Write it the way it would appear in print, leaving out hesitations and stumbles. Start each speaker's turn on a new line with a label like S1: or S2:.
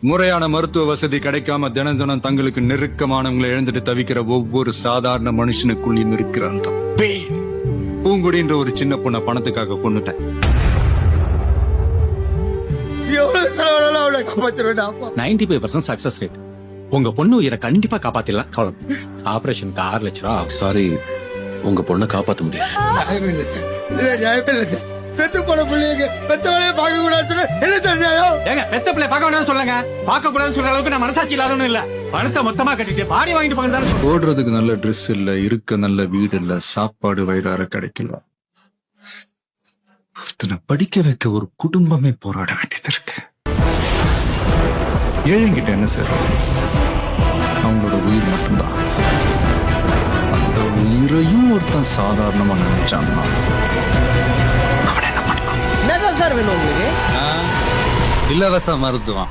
S1: முறையான மருத்துவ வசதி கிடைக்காம தினம் தினம் தங்களுக்கு நெருக்கமானவங்களை இழந்துட்டு தவிக்கிற ஒவ்வொரு சாதாரண மனுஷனுக்குள்ளேயும் இருக்கிற அந்த pain. பூங்குடின்ற ஒரு சின்ன பொண்ணை பணத்துக்காக கொண்டுட்டேன்.
S2: எவ்வளவு செலவானாலும் அவளை காப்பாத்திருவேன் அப்பா.
S3: 95% சக்சஸ் ரேட். உங்க பொண்ணு உயிரை கண்டிப்பா காப்பாத்திடலாம். கவலை. ஆபரேஷனுக்கு 6 லட்சம் ரூபா.
S4: சாரி, உங்க பொண்ணை காப்பாத்த முடியாது.
S2: நியாயமே இல்லை சார். இல்ல நியாயமே இல்லை சார். செத்து போன பிள்ளைங்க பெத்த வேலையை பார்க்க கூடாதுன்னு என்ன சார் நியாயம்?
S3: ஏங்க பெத்த பிள்ளை பார்க்க வேண்டாம்னு சொல்லுங்க. பார்க்க கூடாதுன்னு சொல்ற அளவுக்கு நான் மனசாட்சி இல்லாதவனும் இல்ல. பணத்தை மொத்தமா கட்டிட்டு பாடி வாங்கிட்டு போங்க.
S1: ஓடுறதுக்கு நல்ல ட்ரெஸ் இல்ல, இருக்க நல்ல வீடு இல்ல, சாப்பாடு வயிறார கிடைக்கல. ஒருத்தனை படிக்க வைக்க ஒரு குடும்பமே போராட வேண்டியது இருக்கு. ஏழைங்கிட்ட என்ன சார்? அவங்களோட உயிர் மட்டும்தான். அந்த உயிரையும் ஒருத்தன் சாதாரணமா நினைச்சான்னா அவன் என்ன பண்ணுவான்?
S2: என்னதான் சார் வேணும் உங்களுக்கு?
S1: இலவச மருத்துவம்.